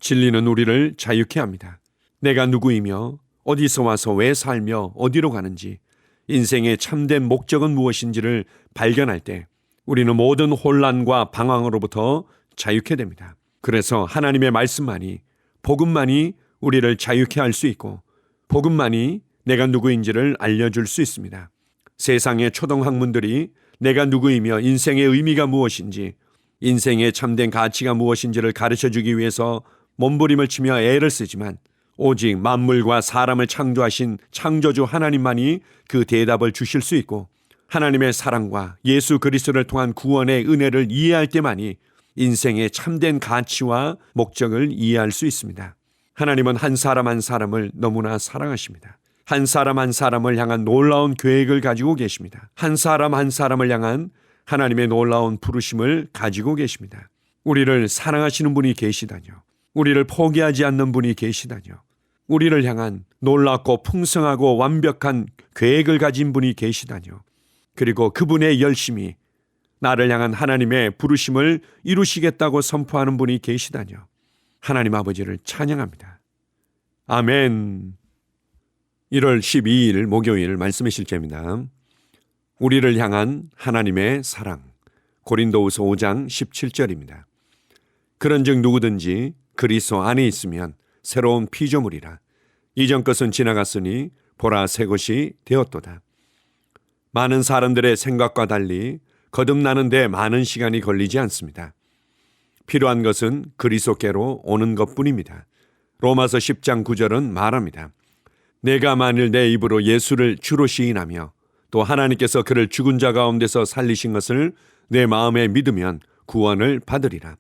진리는 우리를 자유케 합니다. 내가 누구이며 어디서 와서 왜 살며 어디로 가는지, 인생의 참된 목적은 무엇인지를 발견할 때 우리는 모든 혼란과 방황으로부터 자유케 됩니다. 그래서 하나님의 말씀만이, 복음만이 우리를 자유케 할 수 있고, 복음만이 내가 누구인지를 알려줄 수 있습니다. 세상의 초등학문들이 내가 누구이며 인생의 의미가 무엇인지, 인생의 참된 가치가 무엇인지를 가르쳐주기 위해서 몸부림을 치며 애를 쓰지만 오직 만물과 사람을 창조하신 창조주 하나님만이 그 대답을 주실 수 있고, 하나님의 사랑과 예수 그리스도를 통한 구원의 은혜를 이해할 때만이 인생의 참된 가치와 목적을 이해할 수 있습니다. 하나님은 한 사람 한 사람을 너무나 사랑하십니다. 한 사람 한 사람을 향한 놀라운 계획을 가지고 계십니다. 한 사람 한 사람을 향한 하나님의 놀라운 부르심을 가지고 계십니다. 우리를 사랑하시는 분이 계시다뇨. 우리를 포기하지 않는 분이 계시다뇨. 우리를 향한 놀랍고 풍성하고 완벽한 계획을 가진 분이 계시다뇨. 그리고 그분의 열심히 나를 향한 하나님의 부르심을 이루시겠다고 선포하는 분이 계시다뇨. 하나님 아버지를 찬양합니다. 아멘. 1월 12일 목요일 말씀의 실제입니다. 우리를 향한 하나님의 사랑. 고린도후서 5장 17절입니다. 그런즉 누구든지 그리스도 안에 있으면 새로운 피조물이라. 이전 것은 지나갔으니 보라 새 것이 되었도다. 많은 사람들의 생각과 달리 거듭나는 데 많은 시간이 걸리지 않습니다. 필요한 것은 그리스도께로 오는 것뿐입니다. 로마서 10장 9절은 말합니다. 내가 만일 내 입으로 예수를 주로 시인하며 또 하나님께서 그를 죽은 자 가운데서 살리신 것을 내 마음에 믿으면 구원을 받으리라.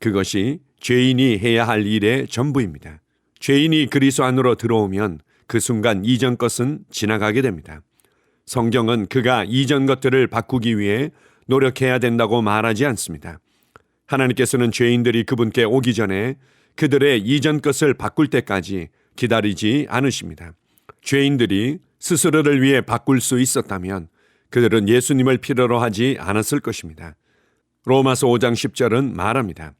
그것이 죄인이 해야 할 일의 전부입니다. 죄인이 그리스도 안으로 들어오면 그 순간 이전 것은 지나가게 됩니다. 성경은 그가 이전 것들을 바꾸기 위해 노력해야 된다고 말하지 않습니다. 하나님께서는 죄인들이 그분께 오기 전에 그들의 이전 것을 바꿀 때까지 기다리지 않으십니다. 죄인들이 스스로를 위해 바꿀 수 있었다면 그들은 예수님을 필요로 하지 않았을 것입니다. 로마서 5장 10절은 말합니다.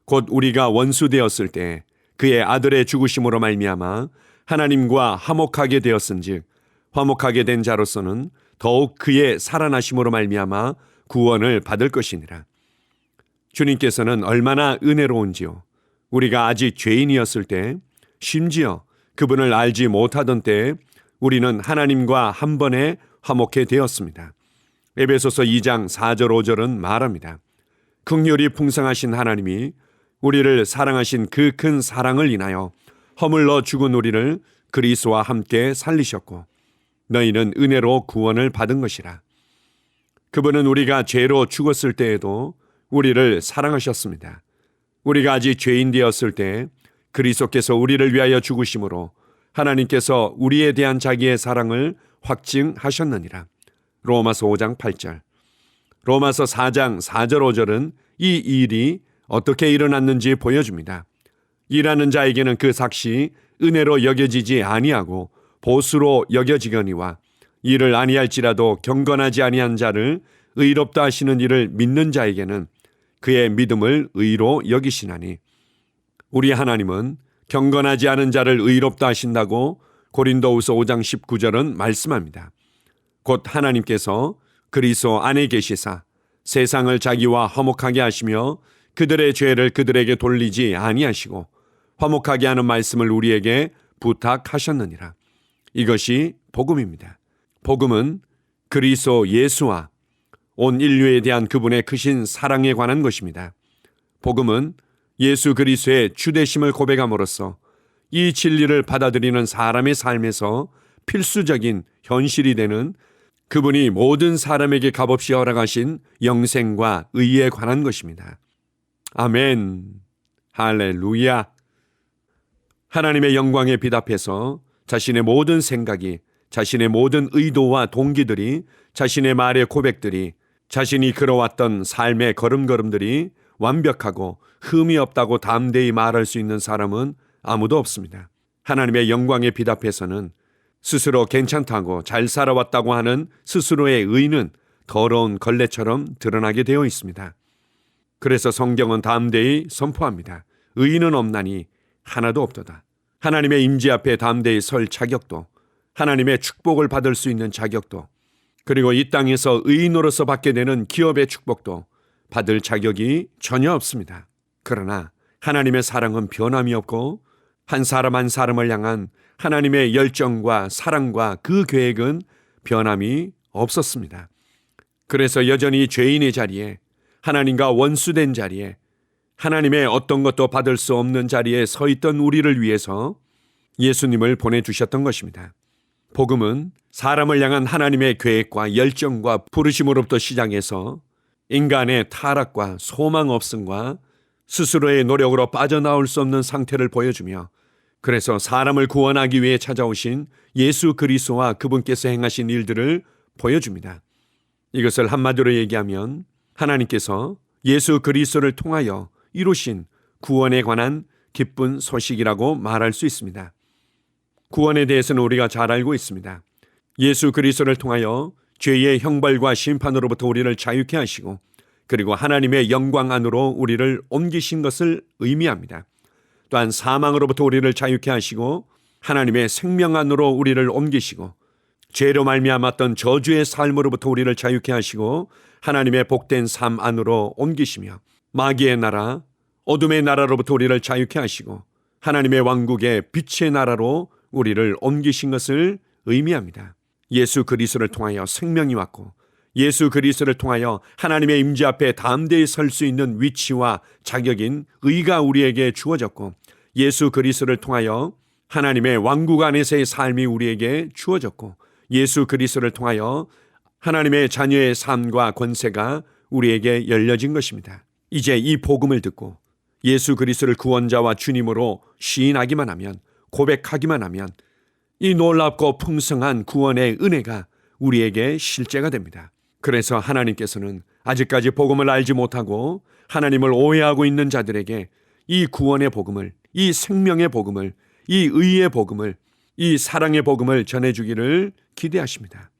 곧 우리가 원수 되었을 때 그의 아들의 죽으심으로 말미암아 하나님과 화목하게 되었은즉 화목하게 된 자로서는 더욱 그의 살아나심으로 말미암아 구원을 받을 것이니라. 주님께서는 얼마나 은혜로운지요. 우리가 아직 죄인이었을 때, 심지어 그분을 알지 못하던 때에 우리는 하나님과 한 번에 화목해 되었습니다. 에베소서 2장 4절 5절은 말합니다. 긍휼이 풍성하신 하나님이 우리를 사랑하신 그 큰 사랑을 인하여 허물러 죽은 우리를 그리스도와 함께 살리셨고 너희는 은혜로 구원을 받은 것이라. 그분은 우리가 죄로 죽었을 때에도 우리를 사랑하셨습니다. 우리가 아직 죄인 되었을 때 그리스도께서 우리를 위하여 죽으심으로 하나님께서 우리에 대한 자기의 사랑을 확증하셨느니라. 로마서 5장 8절. 로마서 4장 4절 5절은 이 일이 어떻게 일어났는지 보여줍니다. 일하는 자에게는 그 삭시 은혜로 여겨지지 아니하고 보수로 여겨지거니와 이를 아니할지라도 경건하지 아니한 자를 의롭다 하시는 이를 믿는 자에게는 그의 믿음을 의로 여기시나니. 우리 하나님은 경건하지 않은 자를 의롭다 하신다고 고린도후서 5장 19절은 말씀합니다. 곧 하나님께서 그리스도 안에 계시사 세상을 자기와 화목하게 하시며 그들의 죄를 그들에게 돌리지 아니하시고 화목하게 하는 말씀을 우리에게 부탁하셨느니라. 이것이 복음입니다. 복음은 그리스도 예수와 온 인류에 대한 그분의 크신 사랑에 관한 것입니다. 복음은 예수 그리스도의 주되심을 고백함으로써 이 진리를 받아들이는 사람의 삶에서 필수적인 현실이 되는 그분이 모든 사람에게 값없이 허락하신 영생과 의에 관한 것입니다. 아멘. 할렐루야. 하나님의 영광에 빛 앞에서 자신의 모든 생각이, 자신의 모든 의도와 동기들이, 자신의 말의 고백들이, 자신이 걸어왔던 삶의 걸음걸음들이 완벽하고 흠이 없다고 담대히 말할 수 있는 사람은 아무도 없습니다. 하나님의 영광의 빛 앞에서는 스스로 괜찮다고 잘 살아왔다고 하는 스스로의 의는 더러운 걸레처럼 드러나게 되어 있습니다. 그래서 성경은 담대히 선포합니다. 의인은 없나니 하나도 없도다. 하나님의 임재 앞에 담대히 설 자격도, 하나님의 축복을 받을 수 있는 자격도, 그리고 이 땅에서 의인으로서 받게 되는 기업의 축복도 받을 자격이 전혀 없습니다. 그러나 하나님의 사랑은 변함이 없고 한 사람 한 사람을 향한 하나님의 열정과 사랑과 그 계획은 변함이 없었습니다. 그래서 여전히 죄인의 자리에, 하나님과 원수된 자리에, 하나님의 어떤 것도 받을 수 없는 자리에 서 있던 우리를 위해서 예수님을 보내주셨던 것입니다. 복음은 사람을 향한 하나님의 계획과 열정과 부르심으로부터 시작해서 인간의 타락과 소망 없음과 스스로의 노력으로 빠져나올 수 없는 상태를 보여주며, 그래서 사람을 구원하기 위해 찾아오신 예수 그리스도와 그분께서 행하신 일들을 보여줍니다. 이것을 한마디로 얘기하면 하나님께서 예수 그리스도를 통하여 이루신 구원에 관한 기쁜 소식이라고 말할 수 있습니다. 구원에 대해서는 우리가 잘 알고 있습니다. 예수 그리스도를 통하여 죄의 형벌과 심판으로부터 우리를 자유케 하시고, 그리고 하나님의 영광 안으로 우리를 옮기신 것을 의미합니다. 또한 사망으로부터 우리를 자유케 하시고 하나님의 생명 안으로 우리를 옮기시고, 죄로 말미암았던 저주의 삶으로부터 우리를 자유케 하시고 하나님의 복된 삶 안으로 옮기시며, 마귀의 나라, 어둠의 나라로부터 우리를 자유케 하시고 하나님의 왕국의 빛의 나라로 우리를 옮기신 것을 의미합니다. 예수 그리스도를 통하여 생명이 왔고, 예수 그리스도를 통하여 하나님의 임재 앞에 담대히 설 수 있는 위치와 자격인 의가 우리에게 주어졌고, 예수 그리스도를 통하여 하나님의 왕국 안에서의 삶이 우리에게 주어졌고, 예수 그리스도를 통하여 하나님의 자녀의 삶과 권세가 우리에게 열려진 것입니다. 이제 이 복음을 듣고 예수 그리스도를 구원자와 주님으로 시인하기만 하면, 고백하기만 하면 이 놀랍고 풍성한 구원의 은혜가 우리에게 실제가 됩니다. 그래서 하나님께서는 아직까지 복음을 알지 못하고 하나님을 오해하고 있는 자들에게 이 구원의 복음을, 이 생명의 복음을, 이 의의 복음을, 이 사랑의 복음을 전해주기를 기대하십니다.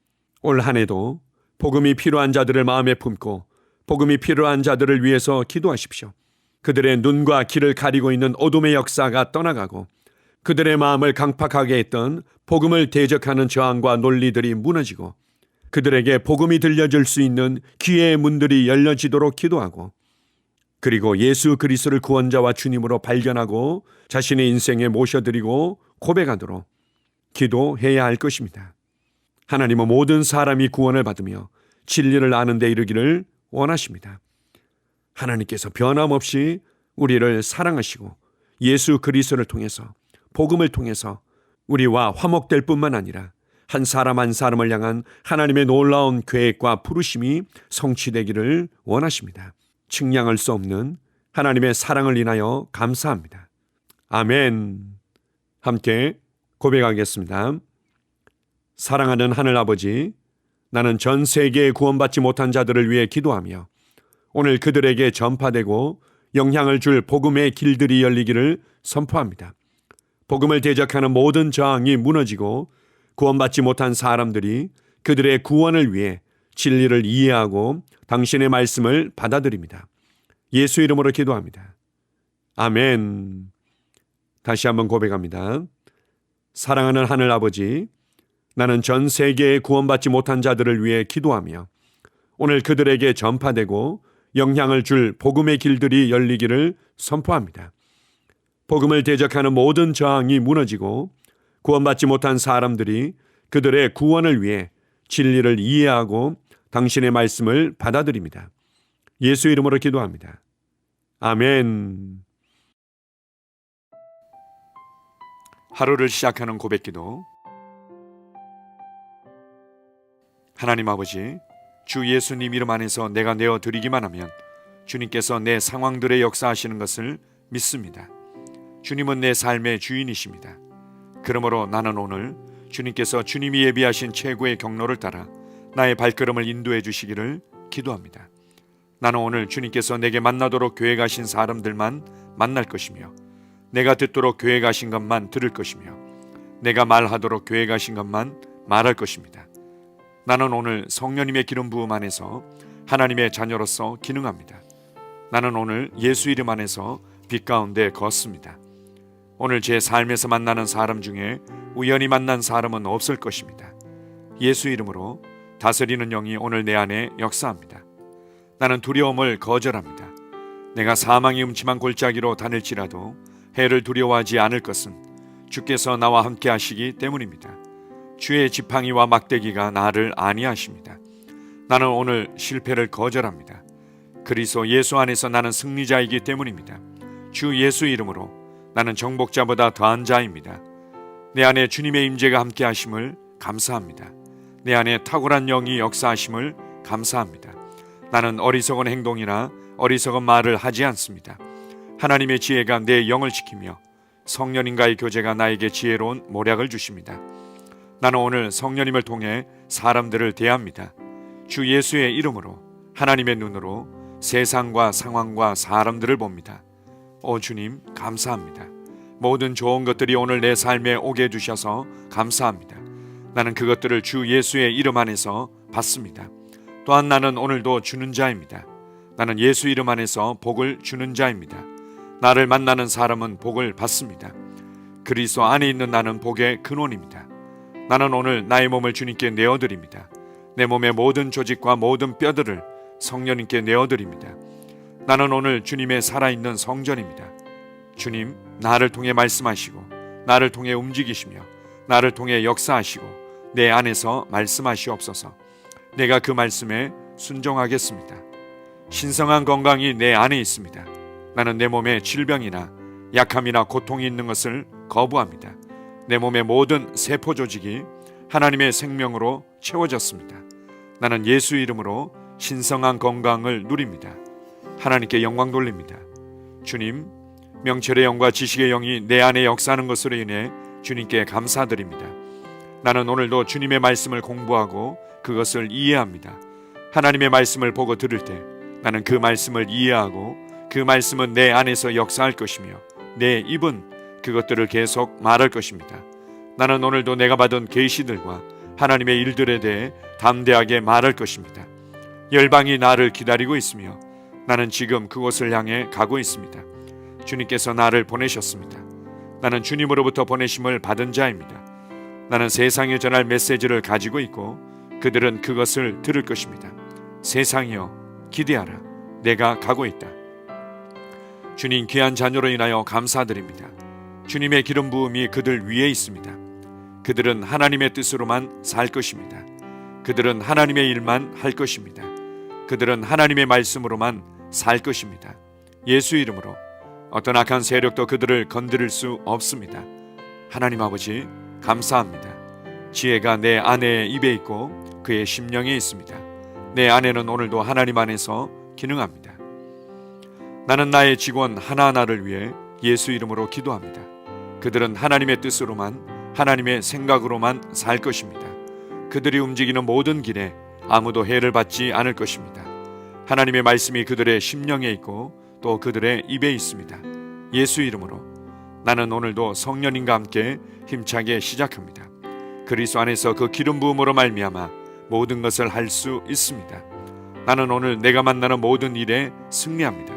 올 한 해도 복음이 필요한 자들을 마음에 품고 복음이 필요한 자들을 위해서 기도하십시오. 그들의 눈과 귀를 가리고 있는 어둠의 역사가 떠나가고 그들의 마음을 강팍하게 했던 복음을 대적하는 저항과 논리들이 무너지고 그들에게 복음이 들려줄 수 있는 귀의 문들이 열려지도록 기도하고, 그리고 예수 그리스도를 구원자와 주님으로 발견하고 자신의 인생에 모셔드리고 고백하도록 기도해야 할 것입니다. 하나님은 모든 사람이 구원을 받으며 진리를 아는 데 이르기를 원하십니다. 하나님께서 변함없이 우리를 사랑하시고 예수 그리스도를 통해서, 복음을 통해서 우리와 화목될 뿐만 아니라 한 사람 한 사람을 향한 하나님의 놀라운 계획과 부르심이 성취되기를 원하십니다. 측량할 수 없는 하나님의 사랑을 인하여 감사합니다. 아멘. 함께 고백하겠습니다. 사랑하는 하늘아버지, 나는 전 세계에 구원받지 못한 자들을 위해 기도하며 오늘 그들에게 전파되고 영향을 줄 복음의 길들이 열리기를 선포합니다. 복음을 대적하는 모든 저항이 무너지고 구원받지 못한 사람들이 그들의 구원을 위해 진리를 이해하고 당신의 말씀을 받아들입니다. 예수 이름으로 기도합니다. 아멘. 다시 한번 고백합니다. 사랑하는 하늘 아버지, 나는 전 세계에 구원받지 못한 자들을 위해 기도하며 오늘 그들에게 전파되고 영향을 줄 복음의 길들이 열리기를 선포합니다. 복음을 대적하는 모든 저항이 무너지고 구원받지 못한 사람들이 그들의 구원을 위해 진리를 이해하고 당신의 말씀을 받아들입니다. 예수 이름으로 기도합니다. 아멘. 하루를 시작하는 고백기도. 하나님 아버지, 주 예수님 이름 안에서 내가 내어드리기만 하면 주님께서 내 상황들의 역사하시는 것을 믿습니다. 주님은 내 삶의 주인이십니다. 그러므로 나는 오늘 주님께서 주님이 예비하신 최고의 경로를 따라 나의 발걸음을 인도해 주시기를 기도합니다. 나는 오늘 주님께서 내게 만나도록 계획하신 사람들만 만날 것이며, 내가 듣도록 계획하신 것만 들을 것이며, 내가 말하도록 계획하신 것만 말할 것입니다. 나는 오늘 성령님의 기름 부음 안에서 하나님의 자녀로서 기능합니다. 나는 오늘 예수 이름 안에서 빛 가운데 걷습니다. 오늘 제 삶에서 만나는 사람 중에 우연히 만난 사람은 없을 것입니다. 예수 이름으로 다스리는 영이 오늘 내 안에 역사합니다. 나는 두려움을 거절합니다. 내가 사망의 음침한 골짜기로 다닐지라도 해를 두려워하지 않을 것은 주께서 나와 함께 하시기 때문입니다. 주의 지팡이와 막대기가 나를 안위하십니다. 나는 오늘 실패를 거절합니다. 그리스도 예수 안에서 나는 승리자이기 때문입니다. 주 예수 이름으로 나는 정복자보다 더한 자입니다. 내 안에 주님의 임재가 함께 하심을 감사합니다. 내 안에 탁월한 영이 역사하심을 감사합니다. 나는 어리석은 행동이나 어리석은 말을 하지 않습니다. 하나님의 지혜가 내 영을 지키며 성령님과의 교제가 나에게 지혜로운 모략을 주십니다. 나는 오늘 성령님을 통해 사람들을 대합니다. 주 예수의 이름으로 하나님의 눈으로 세상과 상황과 사람들을 봅니다. 오 주님 감사합니다. 모든 좋은 것들이 오늘 내 삶에 오게 해주셔서 감사합니다. 나는 그것들을 주 예수의 이름 안에서 받습니다. 또한 나는 오늘도 주는 자입니다. 나는 예수 이름 안에서 복을 주는 자입니다. 나를 만나는 사람은 복을 받습니다. 그리스도 안에 있는 나는 복의 근원입니다. 나는 오늘 나의 몸을 주님께 내어드립니다. 내 몸의 모든 조직과 모든 뼈들을 성령님께 내어드립니다. 나는 오늘 주님의 살아있는 성전입니다. 주님, 나를 통해 말씀하시고 나를 통해 움직이시며 나를 통해 역사하시고 내 안에서 말씀하시옵소서. 내가 그 말씀에 순종하겠습니다. 신성한 건강이 내 안에 있습니다. 나는 내 몸에 질병이나 약함이나 고통이 있는 것을 거부합니다. 내 몸의 모든 세포 조직이 하나님의 생명으로 채워졌습니다. 나는 예수 이름으로 신성한 건강을 누립니다. 하나님께 영광 돌립니다. 주님, 명철의 영과 지식의 영이 내 안에 역사하는 것으로 인해 주님께 감사드립니다. 나는 오늘도 주님의 말씀을 공부하고 그것을 이해합니다. 하나님의 말씀을 보고 들을 때 나는 그 말씀을 이해하고 그 말씀은 내 안에서 역사할 것이며 내 입은 그것들을 계속 말할 것입니다. 나는 오늘도 내가 받은 계시들과 하나님의 일들에 대해 담대하게 말할 것입니다. 열방이 나를 기다리고 있으며 나는 지금 그곳을 향해 가고 있습니다. 주님께서 나를 보내셨습니다. 나는 주님으로부터 보내심을 받은 자입니다. 나는 세상에 전할 메시지를 가지고 있고 그들은 그것을 들을 것입니다. 세상이여 기대하라. 내가 가고 있다. 주님 귀한 자녀로 인하여 감사드립니다. 주님의 기름 부음이 그들 위에 있습니다. 그들은 하나님의 뜻으로만 살 것입니다. 그들은 하나님의 일만 할 것입니다. 그들은 하나님의 말씀으로만 살 것입니다. 예수 이름으로 어떤 악한 세력도 그들을 건드릴 수 없습니다. 하나님 아버지 감사합니다. 지혜가 내 아내의 입에 있고 그의 심령에 있습니다. 내 아내는 오늘도 하나님 안에서 기능합니다. 나는 나의 직원 하나하나를 위해 예수 이름으로 기도합니다. 그들은 하나님의 뜻으로만 하나님의 생각으로만 살 것입니다. 그들이 움직이는 모든 길에 아무도 해를 받지 않을 것입니다. 하나님의 말씀이 그들의 심령에 있고 또 그들의 입에 있습니다. 예수 이름으로 나는 오늘도 성령님과 함께 힘차게 시작합니다. 그리스도 안에서 그 기름 부음으로 말미암아 모든 것을 할 수 있습니다. 나는 오늘 내가 만나는 모든 일에 승리합니다.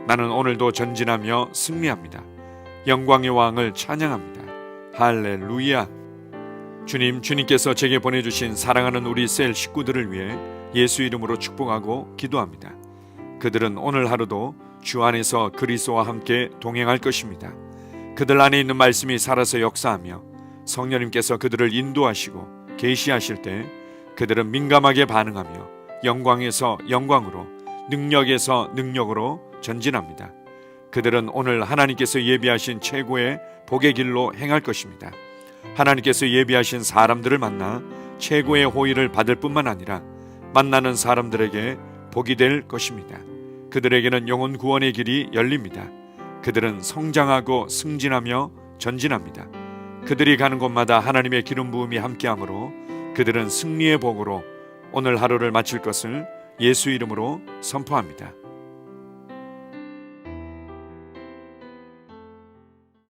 나는 오늘도 전진하며 승리합니다. 영광의 왕을 찬양합니다. 할렐루야. 주님께서 제게 보내주신 사랑하는 우리 셀 식구들을 위해 예수 이름으로 축복하고 기도합니다. 그들은 오늘 하루도 주 안에서 그리스도와 함께 동행할 것입니다. 그들 안에 있는 말씀이 살아서 역사하며 성령님께서 그들을 인도하시고 계시하실 때 그들은 민감하게 반응하며 영광에서 영광으로 능력에서 능력으로 전진합니다. 그들은 오늘 하나님께서 예비하신 최고의 복의 길로 행할 것입니다. 하나님께서 예비하신 사람들을 만나 최고의 호의를 받을 뿐만 아니라 만나는 사람들에게 복이 될 것입니다. 그들에게는 영혼 구원의 길이 열립니다. 그들은 성장하고 승진하며 전진합니다. 그들이 가는 곳마다 하나님의 기름 부음이 함께하므로 그들은 승리의 복으로 오늘 하루를 마칠 것을 예수 이름으로 선포합니다.